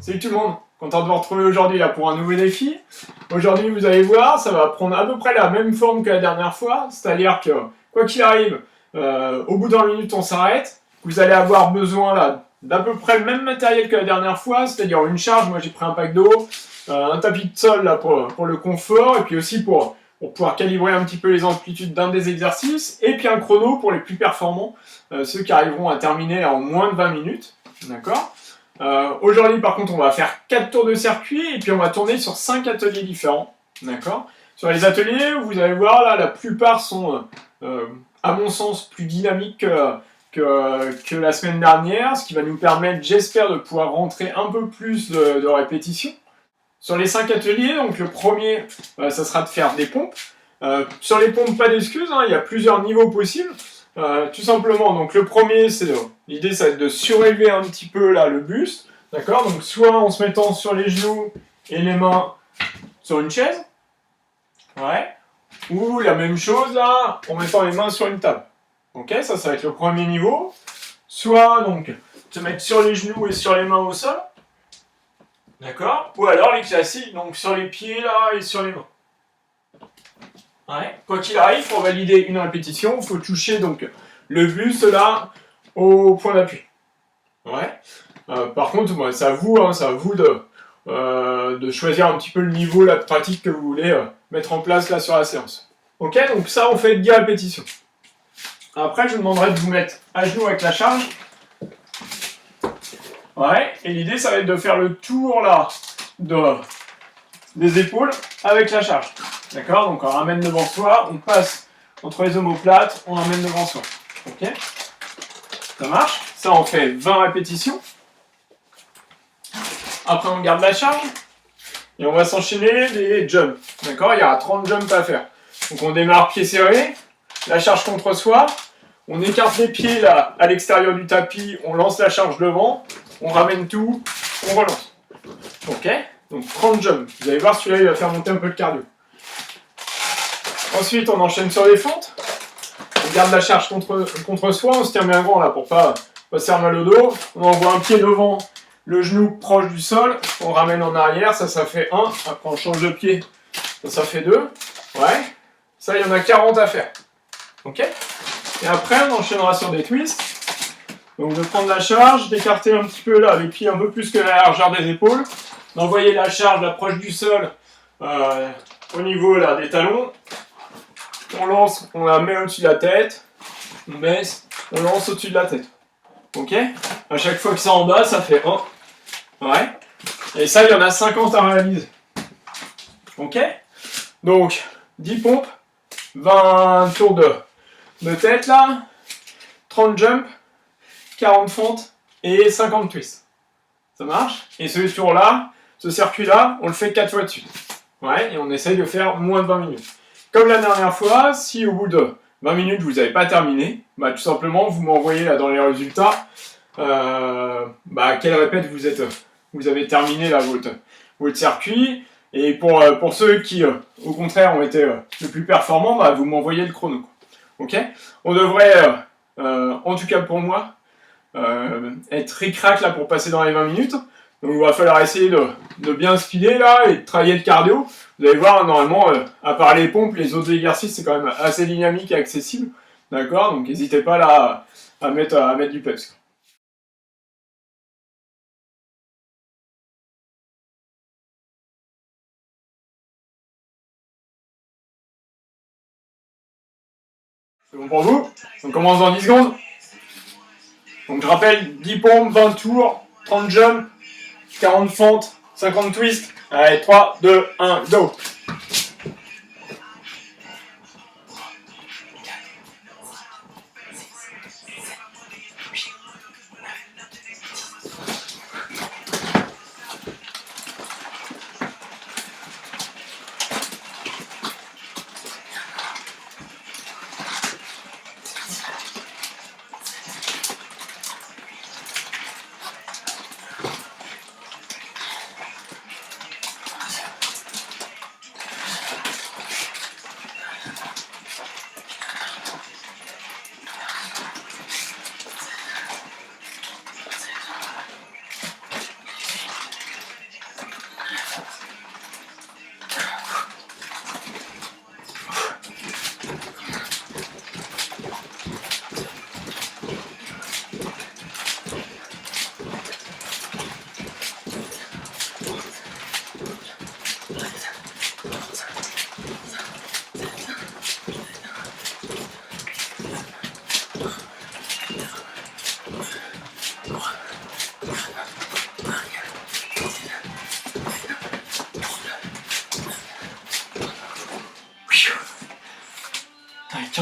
Salut tout le monde, content de vous retrouver aujourd'hui là pour un nouveau défi. Aujourd'hui vous allez voir, ça va prendre à peu près la même forme que la dernière fois, c'est-à-dire que quoi qu'il arrive, au bout d'20 minutes on s'arrête. Vous allez avoir besoin là d'à peu près le même matériel que la dernière fois, c'est-à-dire une charge, moi j'ai pris un pack d'eau, un tapis de sol là pour le confort, et puis aussi pour pouvoir calibrer un petit peu les amplitudes d'un des exercices, et puis un chrono pour les plus performants, ceux qui arriveront à terminer en moins de 20 minutes, d'accord ? Aujourd'hui, par contre, on va faire 4 tours de circuit et puis on va tourner sur 5 ateliers différents. D'accord ? Sur les ateliers, vous allez voir, là, la plupart sont, à mon sens, plus dynamiques que la semaine dernière, ce qui va nous permettre, j'espère, de pouvoir rentrer un peu plus de répétitions. Sur les 5 ateliers, donc le premier, ça sera de faire des pompes. Sur les pompes, pas d'excuses, hein, il y a plusieurs niveaux possibles. Tout simplement, donc le premier, c'est l'idée, ça va être de surélever un petit peu là le buste, d'accord ? Donc soit en se mettant sur les genoux et les mains sur une chaise, ouais, ou la même chose là, en mettant les mains sur une table. Ok, ça va être le premier niveau. Soit donc se mettre sur les genoux et sur les mains au sol, d'accord ? Ou alors les classiques, donc sur les pieds là et sur les mains. Ouais. Quoi qu'il arrive, pour valider une répétition, il faut toucher donc le buste là au point d'appui. Ouais. Par contre, moi, c'est à vous, hein, de choisir un petit peu le niveau de pratique que vous voulez mettre en place là sur la séance. Ok, donc ça, on fait 10 répétitions. Après, je vous demanderai de vous mettre à genoux avec la charge. Ouais, et l'idée, ça va être de faire le tour là des épaules avec la charge. D'accord ? Donc on ramène devant soi, on passe entre les omoplates, on ramène devant soi. Ok ? Ça marche ? Ça, on fait 20 répétitions. Après, on garde la charge. Et on va s'enchaîner les jumps. D'accord ? Il y aura 30 jumps à faire. Donc on démarre pied serré, la charge contre soi. On écarte les pieds là à l'extérieur du tapis, on lance la charge devant, on ramène tout, on relance. Ok ? Donc 30 jumps. Vous allez voir, celui-là, il va faire monter un peu le cardio. Ensuite, on enchaîne sur les fentes. On garde la charge contre soi, on se tient bien grand là pour pas se faire mal au dos. On envoie un pied devant, le genou proche du sol, on ramène en arrière, ça fait 1. Après, on change de pied, ça fait 2. Ouais. Ça, il y en a 40 à faire. Ok ? Et après, on enchaînera sur des twists. Donc, de prendre la charge, d'écarter un petit peu là, les pieds un peu plus que la largeur des épaules, d'envoyer la charge là, proche du sol, au niveau là, des talons. On lance, on la met au-dessus de la tête, on baisse, on lance au-dessus de la tête. Ok ? À chaque fois que c'est en bas, ça fait 1. Ouais. Et ça, il y en a 50 à réaliser. Ok ? Donc, 10 pompes, 20 tours de tête là, 30 jumps, 40 fentes et 50 twists. Ça marche ? Et ce tour-là, ce circuit-là, on le fait 4 fois de suite. Ouais, et on essaye de faire moins de 20 minutes. Comme la dernière fois, si au bout de 20 minutes vous n'avez pas terminé, bah tout simplement vous m'envoyez là dans les résultats quelle répète vous avez terminé là votre circuit. Et pour ceux qui au contraire ont été le plus performants, bah, vous m'envoyez le chrono. Ok ? On devrait, en tout cas pour moi, être ric-rac là pour passer dans les 20 minutes. Donc il va falloir essayer de bien speeder là et de travailler le cardio. Vous allez voir, normalement, à part les pompes, les autres exercices, c'est quand même assez dynamique et accessible. D'accord ? Donc n'hésitez pas là à mettre du peps. C'est bon pour vous ? On commence dans 10 secondes. Donc je rappelle, 10 pompes, 20 tours, 30 jumps, 40 fentes, 50 twists. Allez, 3, 2, 1, go!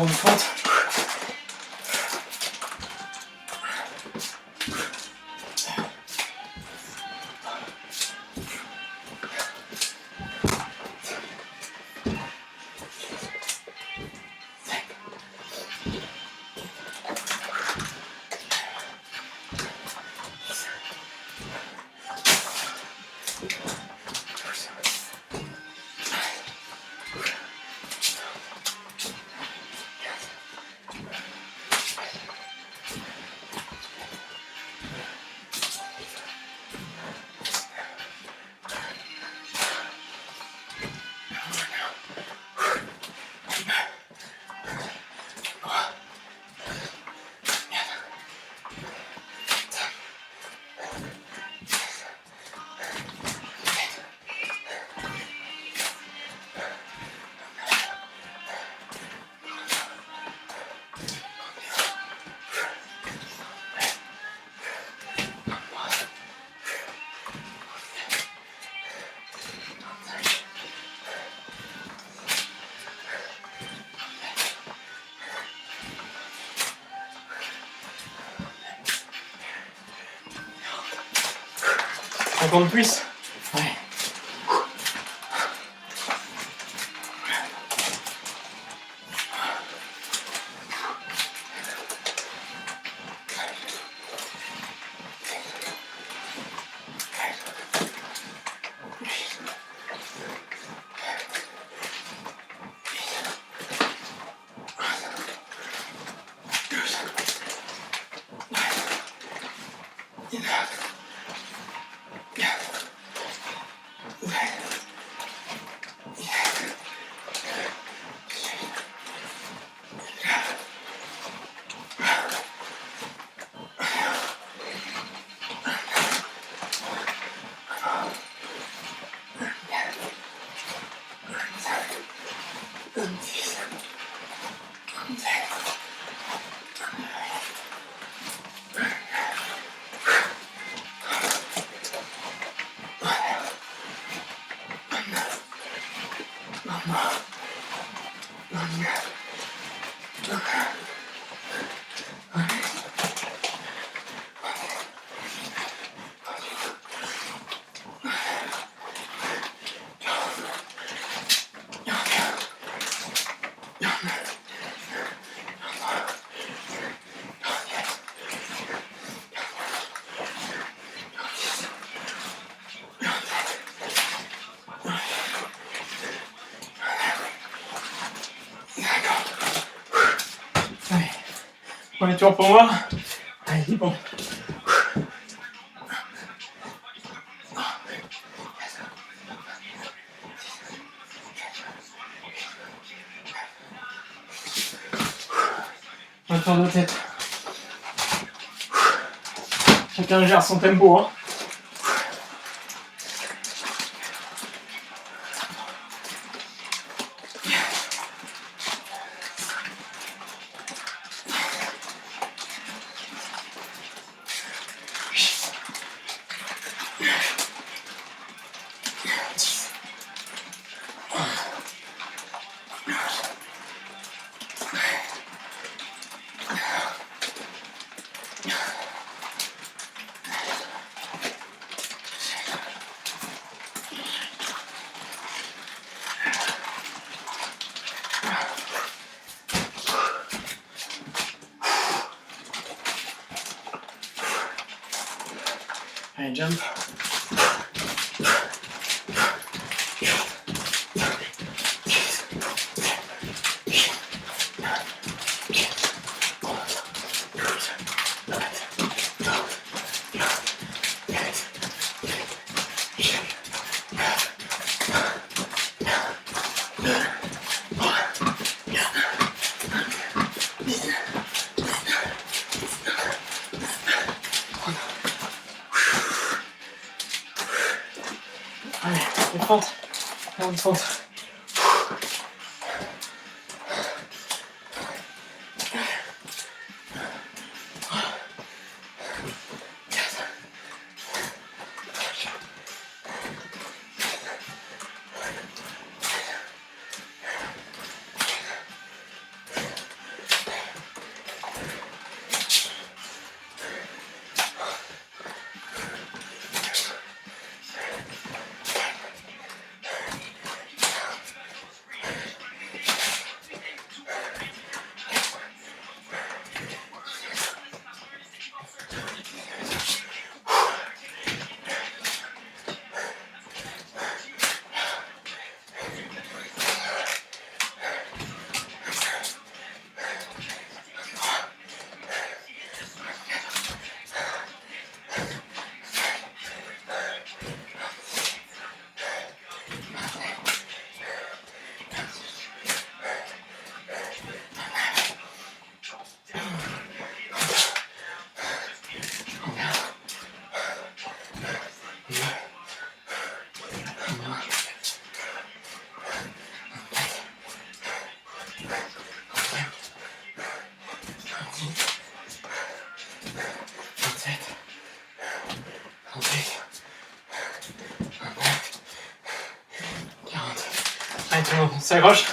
grande fente. De plus. Ouais. Premier tour pour moi. Allez, bon. Un tour de tête. Chacun gère son tempo, hein. Allez, jump. Allez, une fente. Une fente. Allez, tout le monde, on s'accroche.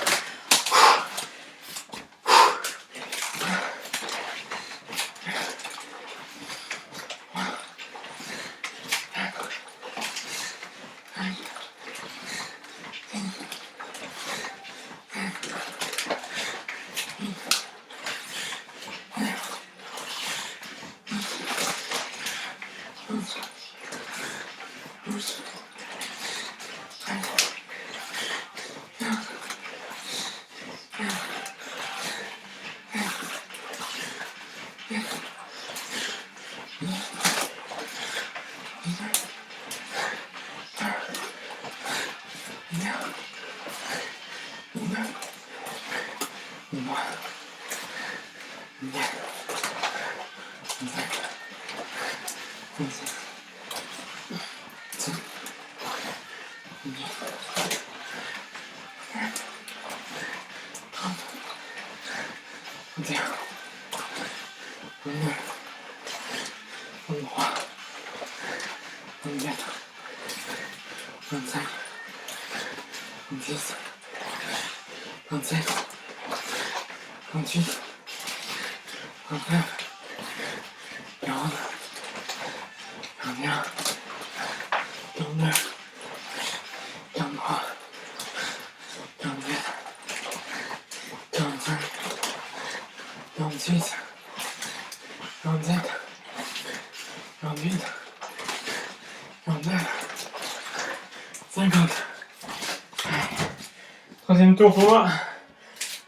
Troisième tour pour moi.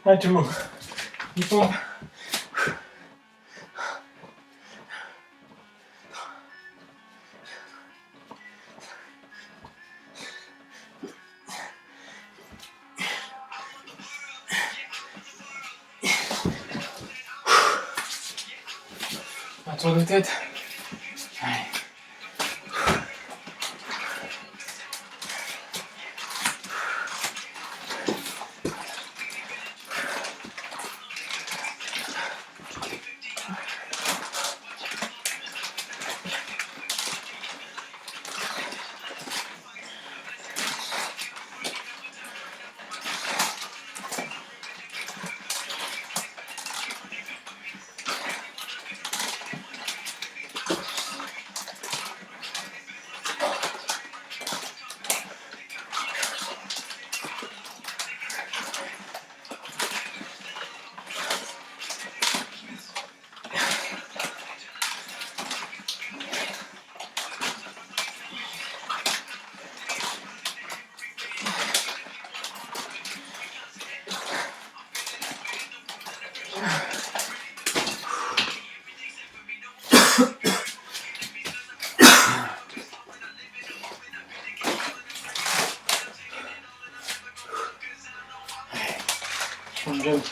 Allez tout le monde. Il pompe. Un tour de tête. Allez. Jump.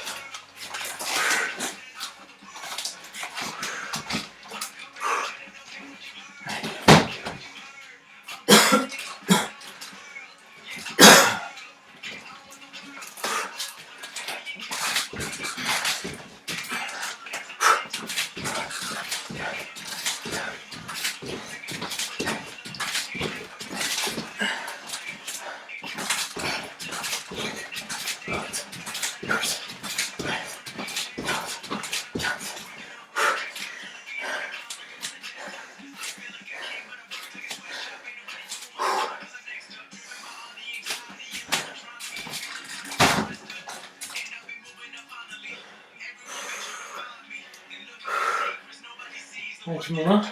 Allez, tout le monde.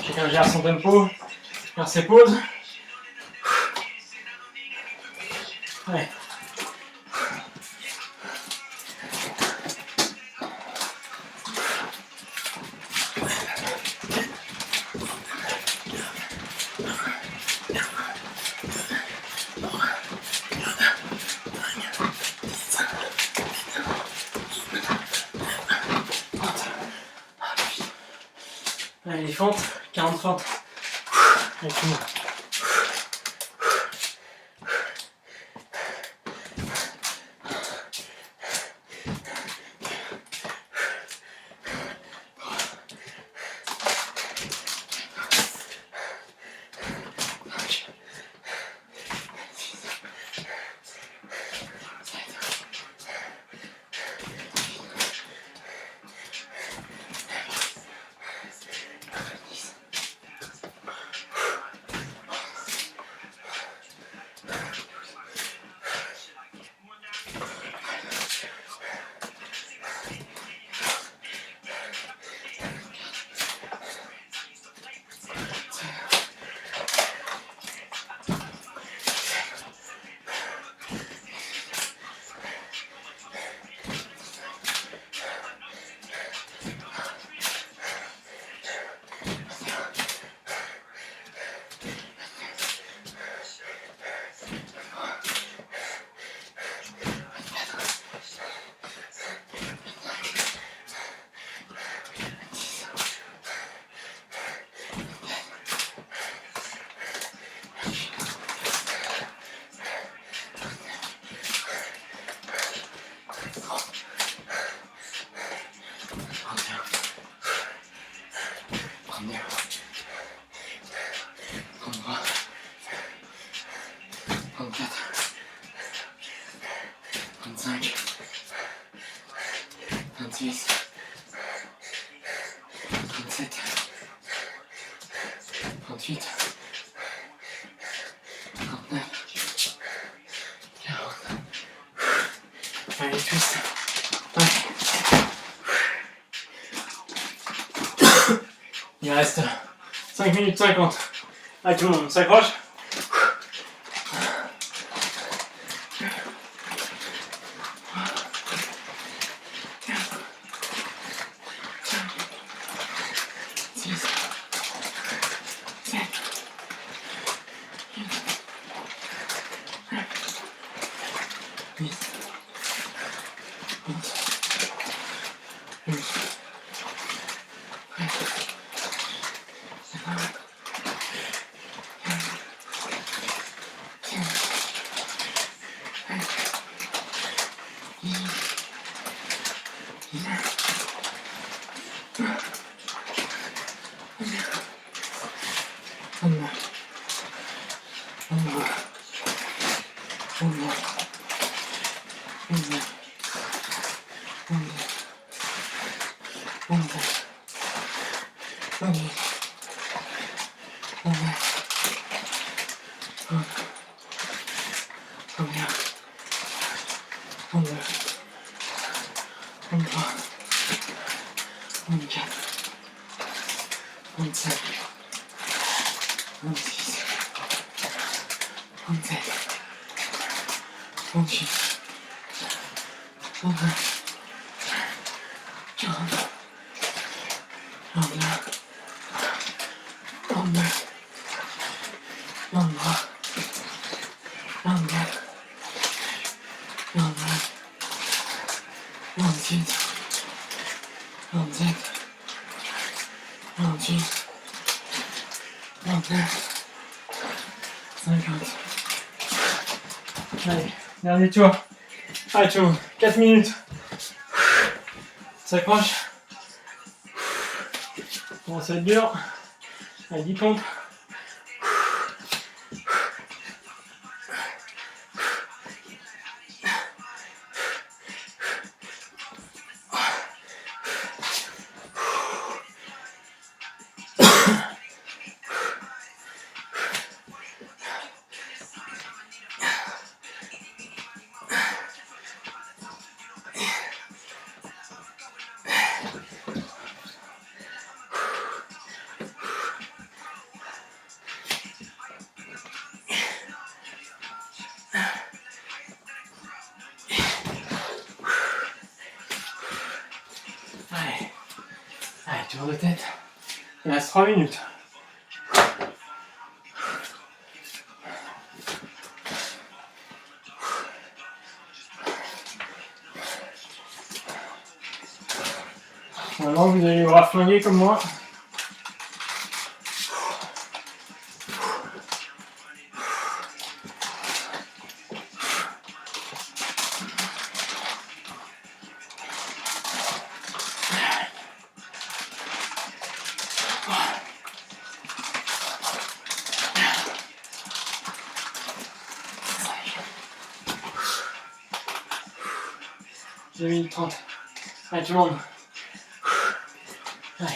Chacun gère son tempo, gère ses pauses. Ouais. Allez, les fentes, 40 fentes. Allez, tout le monde. 32, 33, 34, 35, 26, 27, 38, 39, 40. Allez, twist. Ouais. Il reste 5 minutes 50. Allez, tout le monde s'accroche. Allez, dernier tour. Allez, tout le monde. 4 minutes. S'accroche. Bon, ça va être dur. Allez, 10 pompes. Allez, tour de tête. Il reste 3 minutes. Maintenant, vous allez vous raflinguer comme moi. Deux minutes 30. Allez, tout le monde. Allez.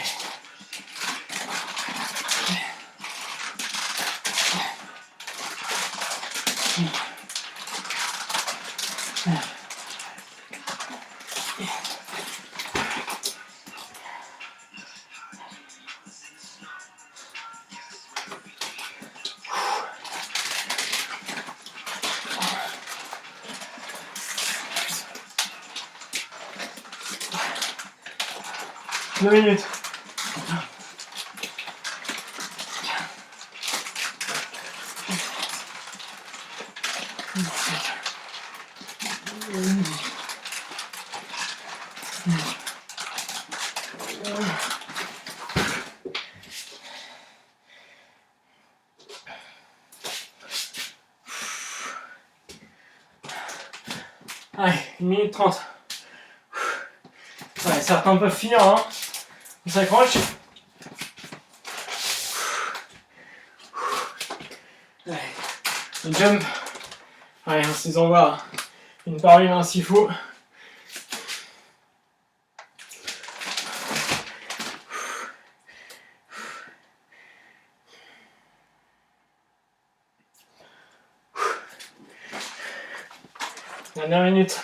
Deux minutes. Allez, 1 minute 30. Ouais, certains peuvent finir, hein. On s'accroche. Les jumps. Allez, on se les envoie une par une hein, s'il faut. Dernière minute.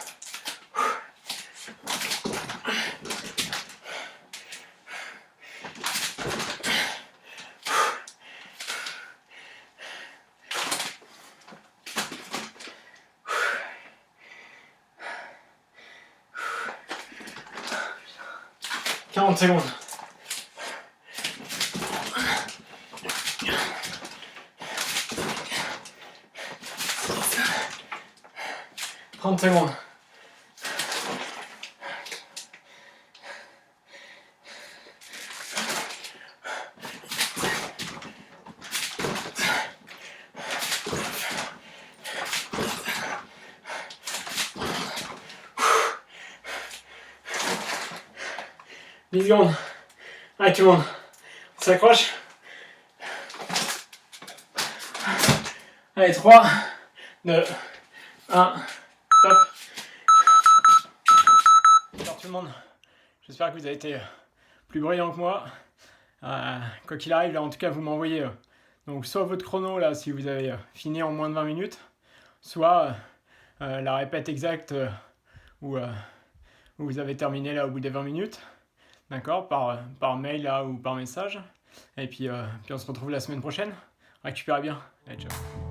40 secondes. « 30 secondes. « 10 secondes. Allez tout le monde, on s'accroche. Allez, 3, 2, 1, top. Alors tout le monde, j'espère que vous avez été plus brillant que moi. Quoi qu'il arrive, là en tout cas vous m'envoyez donc soit votre chrono là si vous avez fini en moins de 20 minutes, soit la répète exacte où vous avez terminé là au bout des 20 minutes. D'accord, par mail là ou par message. Et puis on se retrouve la semaine prochaine. Récupérez bien. Allez, ciao.